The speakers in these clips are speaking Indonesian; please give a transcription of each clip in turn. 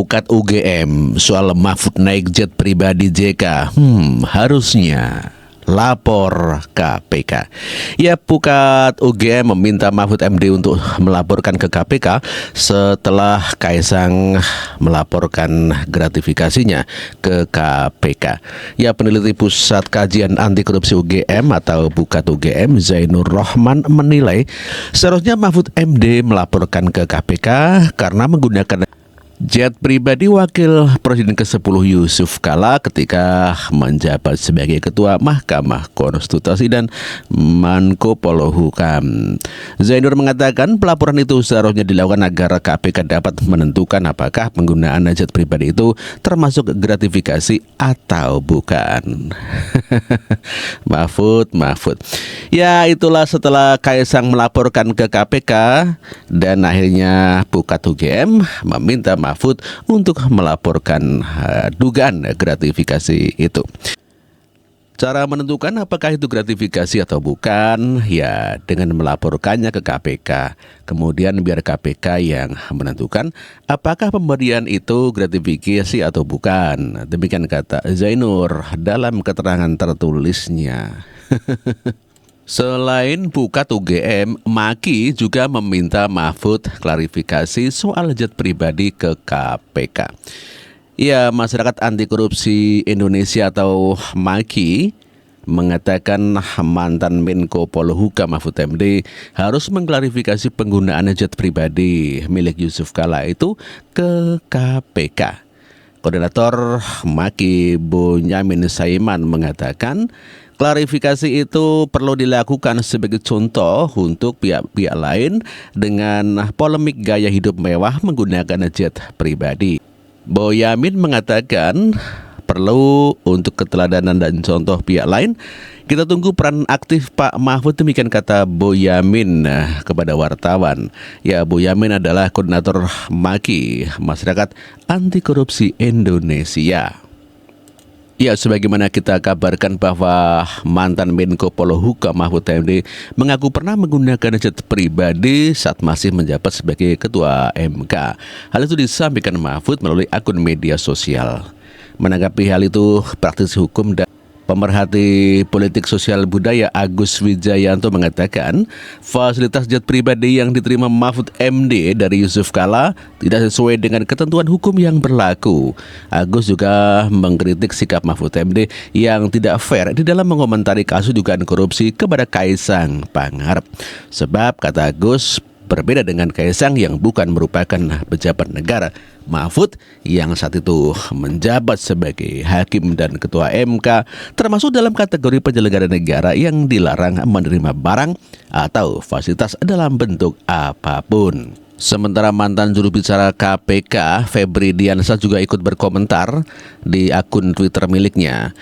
Pukat UGM soal Mahfud naik jet pribadi JK. Harusnya lapor KPK. Ya, Pukat UGM meminta Mahfud MD untuk melaporkan ke KPK setelah Kaisang melaporkan gratifikasinya ke KPK. Ya, peneliti Pusat Kajian Anti Korupsi UGM atau Pukat UGM Zainur Rahman menilai seharusnya Mahfud MD melaporkan ke KPK karena menggunakan jet pribadi Wakil Presiden ke-10 Yusuf Kala ketika menjabat sebagai Ketua Mahkamah Konstitusi dan Menko Polhukam. Zainur mengatakan pelaporan itu seharusnya dilakukan agar KPK dapat menentukan apakah penggunaan jet pribadi itu termasuk gratifikasi atau bukan. Mahfud. Ya, itulah setelah Kaisang melaporkan ke KPK dan akhirnya Pukat UGM meminta Mahfud untuk melaporkan dugaan gratifikasi itu. Cara menentukan apakah itu gratifikasi atau bukan, ya dengan melaporkannya ke KPK. Kemudian biar KPK yang menentukan apakah pemberian itu gratifikasi atau bukan. Demikian kata Zainur dalam keterangan tertulisnya. Selain Pukat UGM, Maki juga meminta Mahfud klarifikasi soal jet pribadi ke KPK. Ya, Masyarakat Anti Korupsi Indonesia atau Maki mengatakan mantan Menko Polhukam Mahfud MD harus mengklarifikasi penggunaan jet pribadi milik Yusuf Kala itu ke KPK. Koordinator Maki Bonyamin Saiman mengatakan klarifikasi itu perlu dilakukan sebagai contoh untuk pihak-pihak lain dengan polemik gaya hidup mewah menggunakan jet pribadi. Bonyamin mengatakan perlu untuk keteladanan dan contoh pihak lain. Kita tunggu peran aktif Pak Mahfud, demikian kata Bonyamin kepada wartawan. Ya, Bonyamin adalah koordinator Maki, Masyarakat Anti Korupsi Indonesia. Ya, sebagaimana kita kabarkan bahwa mantan Menko Polhukam Mahfud MD mengaku pernah menggunakan jet pribadi saat masih menjabat sebagai Ketua MK. Hal itu disampaikan Mahfud melalui akun media sosial. Menanggapi hal itu, praktisi hukum dan pemerhati politik sosial budaya Agus Wijayanto mengatakan fasilitas jet pribadi yang diterima Mahfud MD dari Yusuf Kala tidak sesuai dengan ketentuan hukum yang berlaku. Agus juga mengkritik sikap Mahfud MD yang tidak fair di dalam mengomentari kasus dugaan korupsi kepada Kaisang Pangarep. Sebab, kata Agus, berbeda dengan Kaisang yang bukan merupakan pejabat negara, Mahfud yang saat itu menjabat sebagai hakim dan ketua MK termasuk dalam kategori penyelenggara negara yang dilarang menerima barang atau fasilitas dalam bentuk apapun. Sementara mantan juru bicara KPK Febri Diansah juga ikut berkomentar di akun Twitter miliknya.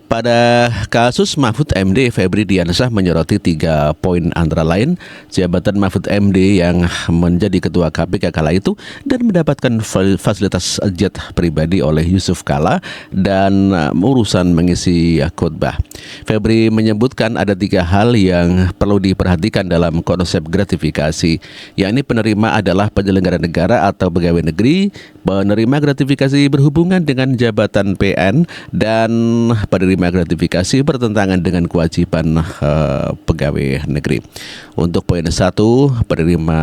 Pada kasus Mahfud MD, Febri Diansah menyoroti 3 poin antara lain jabatan Mahfud MD yang menjadi ketua KPK kala itu dan mendapatkan fasilitas jet pribadi oleh Yusuf Kala dan urusan mengisi khotbah. Febri menyebutkan ada 3 hal yang perlu diperhatikan dalam konsep gratifikasi, yakni penerima adalah penyelenggara negara atau pegawai negeri, penerima gratifikasi berhubungan dengan jabatan PN, dan penerima gratifikasi bertentangan dengan kewajiban pegawai negeri. Untuk poin 1, penerima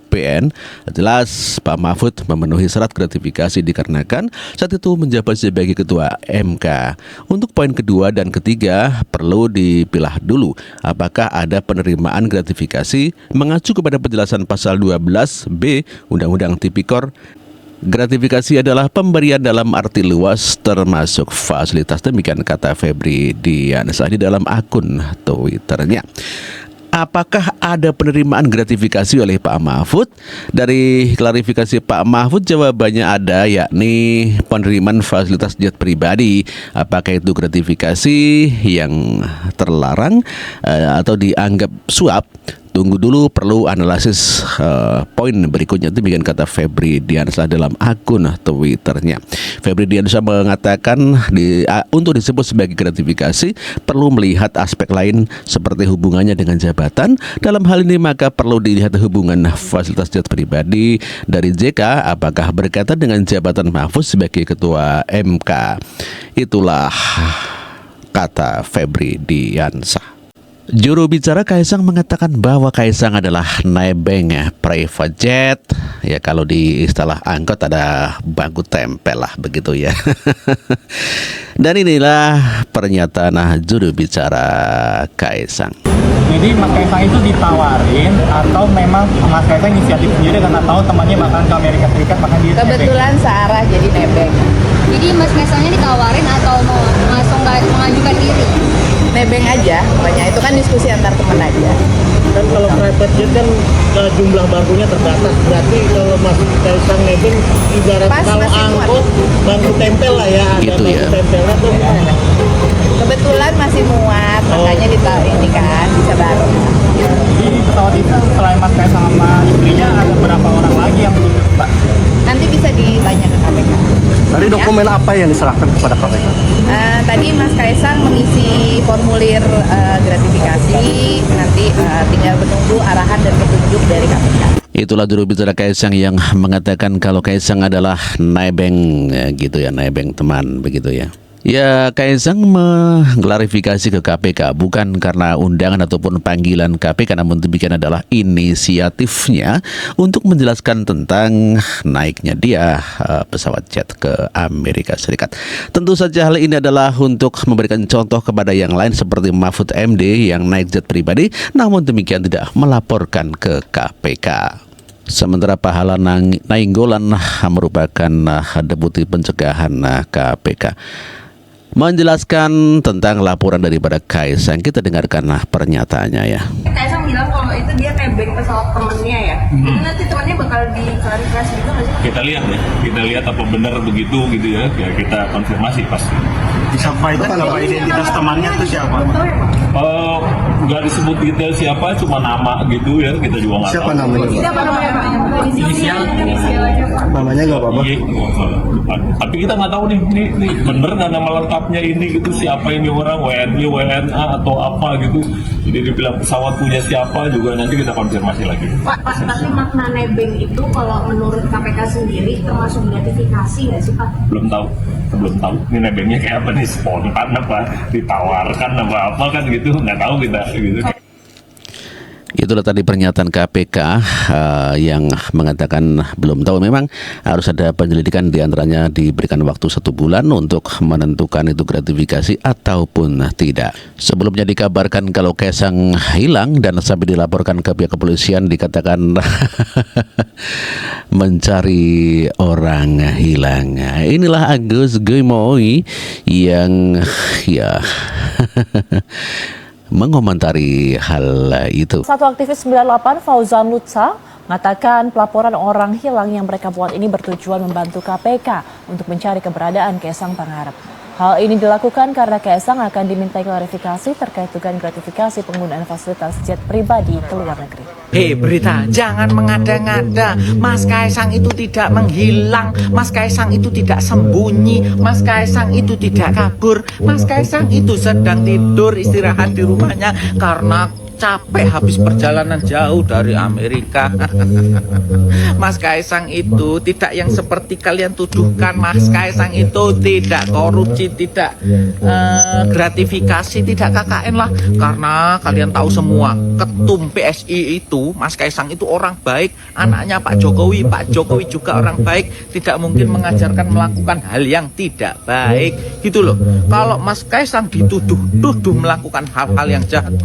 PN, jelas Pak Mahfud memenuhi syarat gratifikasi dikarenakan saat itu menjabat sebagai ketua MK. Untuk poin kedua dan ketiga perlu dipilah dulu apakah ada penerimaan gratifikasi mengacu kepada penjelasan pasal 12B Undang-Undang Tipikor. Gratifikasi adalah pemberian dalam arti luas termasuk fasilitas, demikian kata Febri Diansah di dalam akun Twitternya. Apakah ada penerimaan gratifikasi oleh Pak Mahfud? Dari klarifikasi Pak Mahfud jawabannya ada, yakni penerimaan fasilitas jet pribadi. Apakah itu gratifikasi yang terlarang atau dianggap suap? Tunggu dulu, perlu analisis poin berikutnya. Demikian kata Febri Diansyah dalam akun Twitternya. Febri Diansyah mengatakan untuk disebut sebagai gratifikasi perlu melihat aspek lain seperti hubungannya dengan jabatan. Dalam hal ini maka perlu dilihat hubungan fasilitas jet pribadi dari JK apakah berkaitan dengan jabatan Mahfud sebagai ketua MK. Itulah kata Febri Diansyah. Juru bicara Kaisang mengatakan bahwa Kaisang adalah nebeng private jet. Ya kalau di istilah angkot ada bangku tempel lah begitu ya. Dan inilah pernyataan juru bicara Kaisang. Jadi Mas Kaisang itu ditawarin atau memang Mas Kaisang inisiatif sendiri karena tahu temannya bakalan ke Amerika Serikat makanya dia kebetulan searah jadi nebeng. Jadi Mas Kaisangnya ditawarin atau mau langsung mengajukan diri? Nebeng aja, pokoknya itu kan diskusi antar teman aja. Kan kalau private jet kan jumlah bangkunya terbatas, berarti kalau Mas Kaisang nebeng ibarat kalau angkot bangku tempel lah ya, ada gitu bangku ya. tempelnya tuh. Kebetulan masih muat, makanya ini kan bisa bareng. Di pesawat itu selain Mas Kaisang sama istrinya ada berapa orang lagi yang duduk, Pak? Nanti bisa ditanya ke KPK. Tadi dokumen apa yang diserahkan kepada KPK? Tadi Mas Kaisang mengisi formulir gratifikasi, nanti tinggal menunggu arahan dan petunjuk dari KPK. Itulah juru bicara Kaisang yang mengatakan kalau Kaisang adalah nebeng gitu ya, nebeng teman begitu ya. Ya, Kaisang mengklarifikasi ke KPK bukan karena undangan ataupun panggilan KPK, namun demikian adalah inisiatifnya untuk menjelaskan tentang naiknya dia pesawat jet ke Amerika Serikat. Tentu saja hal ini adalah untuk memberikan contoh kepada yang lain seperti Mahfud MD yang naik jet pribadi, namun demikian tidak melaporkan ke KPK. Sementara Pahala Nainggolan merupakan deputi pencegahan KPK menjelaskan tentang laporan daripada Kaisang. Kita dengarkanlah pernyataannya ya. Kaisang bilang kalau itu dia nebeng pesawat temennya ya. Ini nanti temennya bakal diklarifikasi juga nggak sih? Kita lihat apa benar begitu gitu ya. Ya kita konfirmasi pasti. Disampaikan bahwa identitas temannya itu siapa? Nggak disebut detail siapa, cuma nama gitu ya. Kita juga nggak tahu. Siapa namanya? Siapa namanya Pak? Inisial aja Pak. Namanya nggak apa-apa. Iya, tapi kita nggak tahu nih bener nggak nama lengkapnya ini gitu, siapa ini orang, WNI, WNA atau apa gitu. Jadi dibilang pesawat punya siapa juga nanti kita konfirmasi lagi. Pak, tapi makna nebeng itu kalau menurut KPK sendiri termasuk gratifikasi nggak sih Pak? Belum tahu. Ini nebengnya kayak apa nih, spontan apa, ditawarkan apa kan gitu, nggak tahu kita gitu. Itulah tadi pernyataan KPK yang mengatakan belum tahu. Memang harus ada penyelidikan, diantaranya diberikan waktu 1 bulan untuk menentukan itu gratifikasi ataupun tidak. Sebelumnya dikabarkan kalau Kaisang hilang dan sampai dilaporkan ke pihak kepolisian dikatakan mencari orang hilang. Inilah Agus Gemoy yang ya mengomentari hal itu. Satu aktivis 98 Fauzan Lutsa mengatakan pelaporan orang hilang yang mereka buat ini bertujuan membantu KPK untuk mencari keberadaan Kaisang Pangarep. Hal ini dilakukan karena Kaisang akan dimintai klarifikasi terkait dugaan gratifikasi penggunaan fasilitas jet pribadi ke luar negeri. Berita, jangan mengada-ngada. Mas Kaisang itu tidak menghilang, Mas Kaisang itu tidak sembunyi, Mas Kaisang itu tidak kabur, Mas Kaisang itu sedang tidur istirahat di rumahnya karena capek habis perjalanan jauh dari Amerika. Mas Kaisang itu tidak yang seperti kalian tuduhkan. Mas Kaisang itu tidak korupsi, tidak gratifikasi, tidak KKN lah. Karena kalian tahu semua, ketum PSI itu, Mas Kaisang itu orang baik, anaknya Pak Jokowi juga orang baik, tidak mungkin mengajarkan melakukan hal yang tidak baik, gitu loh. Kalau Mas Kaisang dituduh melakukan hal-hal yang jahat,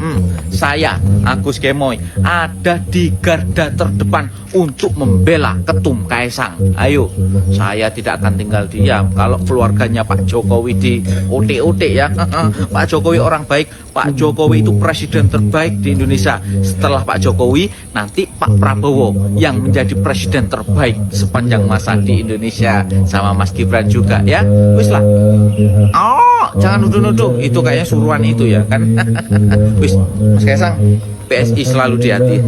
saya Agus Gemoy ada di garda terdepan untuk membela ketum Kaisang. Ayo, saya tidak akan tinggal diam kalau keluarganya Pak Jokowi di OT-OT ya. Pak Jokowi orang baik, Pak Jokowi itu presiden terbaik di Indonesia. Setelah Pak Jokowi, nanti Pak Prabowo yang menjadi presiden terbaik sepanjang masa di Indonesia, sama Mas Gibran juga ya. Wis lah. Oh, jangan nuduh-nuduh, itu kayaknya suruhan itu ya kan. Wis, Mas Kaisang, PSI selalu di hati.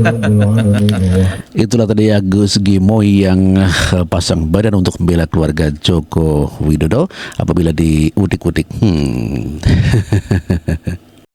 Itulah tadi Agus Gimoy yang pasang badan untuk membela keluarga Joko Widodo apabila diudik-udik.